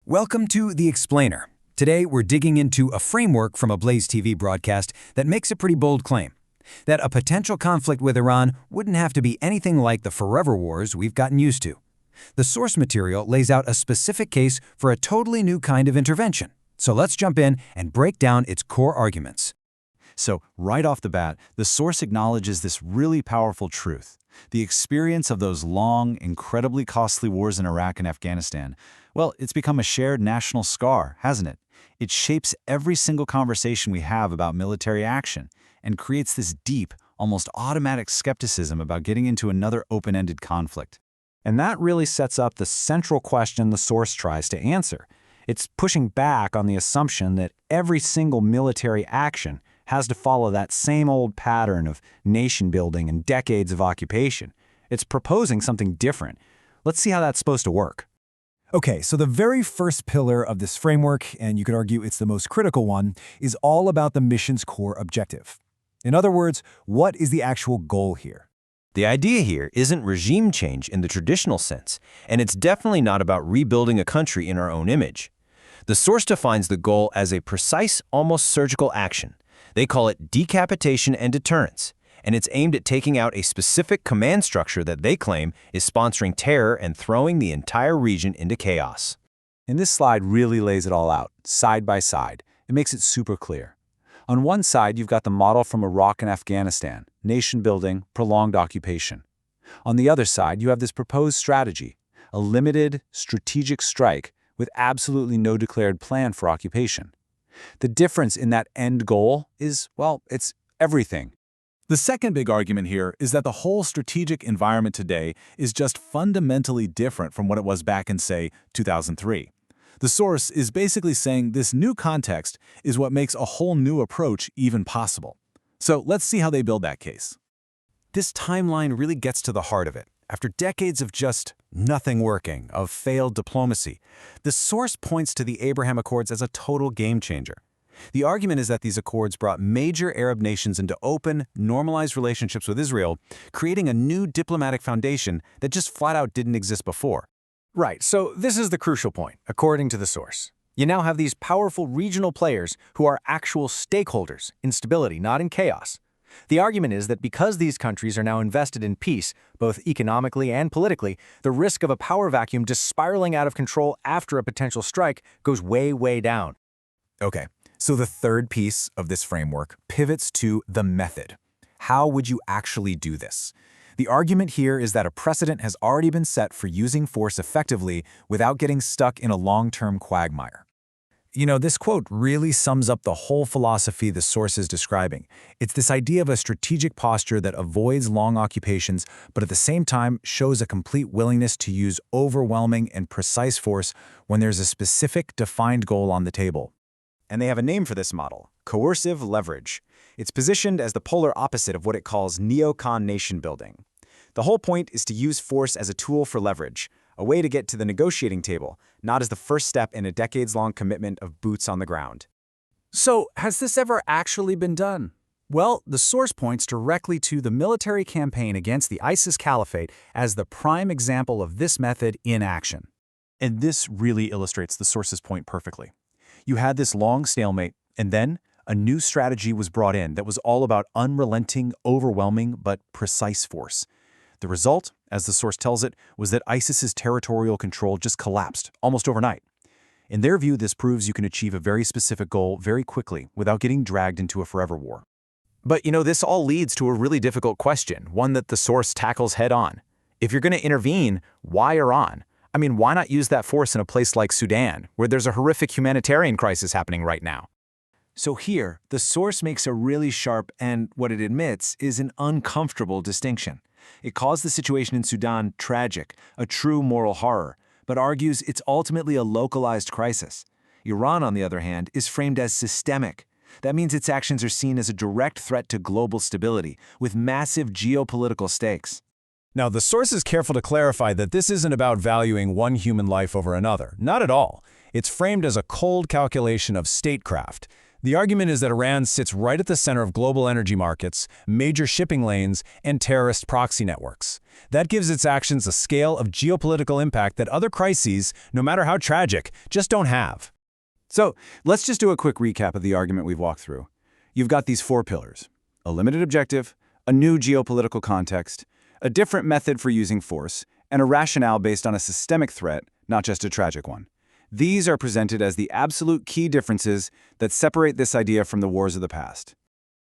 Welcome to The Explainer. Today, we're digging into a framework from a Blaze TV broadcast that makes a pretty bold claim. That a potential conflict with Iran wouldn't have to be anything like the forever wars we've gotten used to. The source material lays out a specific case for a totally new kind of intervention. So let's jump in and break down its core arguments. So, right off the bat, the source acknowledges this really powerful truth. The experience of those long, incredibly costly wars in Iraq and Afghanistan, well, it's become a shared national scar, hasn't it? It shapes every single conversation we have about military action and creates this deep, almost automatic skepticism about getting into another open-ended conflict. And that really sets up the central question the source tries to answer. It's pushing back on the assumption that every single military action has to follow that same old pattern of nation building and decades of occupation. It's proposing something different. Let's see how that's supposed to work. Okay, so the very first pillar of this framework, and you could argue it's the most critical one, is all about the mission's core objective. In other words, what is the actual goal here? The idea here isn't regime change in the traditional sense, and it's definitely not about rebuilding a country in our own image. The source defines the goal as a precise, almost surgical action. They call it decapitation and deterrence, and it's aimed at taking out a specific command structure that they claim is sponsoring terror and throwing the entire region into chaos. And this slide really lays it all out, side by side. It makes it super clear. On one side, you've got the model from Iraq and Afghanistan, nation building, prolonged occupation. On the other side, you have this proposed strategy, a limited, strategic strike with absolutely no declared plan for occupation. The difference in that end goal is, well, it's everything. The second big argument here is that the whole strategic environment today is just fundamentally different from what it was back in, say, 2003. The source is basically saying this new context is what makes a whole new approach even possible. So let's see how they build that case. This timeline really gets to the heart of it. After decades of just nothing working, of failed diplomacy, the source points to the Abraham Accords as a total game changer. The argument is that these accords brought major Arab nations into open, normalized relationships with Israel, creating a new diplomatic foundation that just flat out didn't exist before. Right, so this is the crucial point, according to the source. You now have these powerful regional players who are actual stakeholders in stability, not in chaos. The argument is that because these countries are now invested in peace, both economically and politically, the risk of a power vacuum just spiraling out of control after a potential strike goes way, way down. Okay, so the third piece of this framework pivots to the method. How would you actually do this? The argument here is that a precedent has already been set for using force effectively without getting stuck in a long-term quagmire. You know, this quote really sums up the whole philosophy the source is describing. It's this idea of a strategic posture that avoids long occupations, but at the same time shows a complete willingness to use overwhelming and precise force when there's a specific, defined goal on the table. And they have a name for this model, coercive leverage. It's positioned as the polar opposite of what it calls neocon nation building. The whole point is to use force as a tool for leverage, a way to get to the negotiating table, not as the first step in a decades-long commitment of boots on the ground. So, has this ever actually been done? Well, the source points directly to the military campaign against the ISIS caliphate as the prime example of this method in action. And this really illustrates the source's point perfectly. You had this long stalemate, and then a new strategy was brought in that was all about unrelenting, overwhelming, but precise force. The result, as the source tells it, was that ISIS's territorial control just collapsed almost overnight. In their view, this proves you can achieve a very specific goal very quickly without getting dragged into a forever war. But, this all leads to a really difficult question, one that the source tackles head on. If you're going to intervene, why Iran? I mean, why not use that force in a place like Sudan, where there's a horrific humanitarian crisis happening right now? So here, the source makes a really sharp and, what it admits, is an uncomfortable distinction. It calls the situation in Sudan tragic, a true moral horror, but argues it's ultimately a localized crisis. Iran, on the other hand, is framed as systemic. That means its actions are seen as a direct threat to global stability, with massive geopolitical stakes. Now, the source is careful to clarify that this isn't about valuing one human life over another. Not at all. It's framed as a cold calculation of statecraft. The argument is that Iran sits right at the center of global energy markets, major shipping lanes, and terrorist proxy networks. That gives its actions a scale of geopolitical impact that other crises, no matter how tragic, just don't have. So let's just do a quick recap of the argument we've walked through. You've got these 4 pillars: a limited objective, a new geopolitical context, a different method for using force, and a rationale based on a systemic threat, not just a tragic one. These are presented as the absolute key differences that separate this idea from the wars of the past.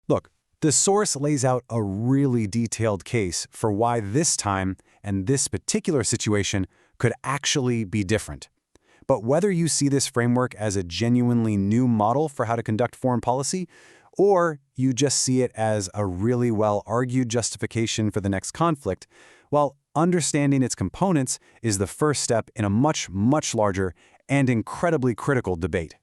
Look, the source lays out a really detailed case for why this time and this particular situation could actually be different. But whether you see this framework as a genuinely new model for how to conduct foreign policy, or you just see it as a really well-argued justification for the next conflict, well, understanding its components is the first step in a much, much larger and incredibly critical debate.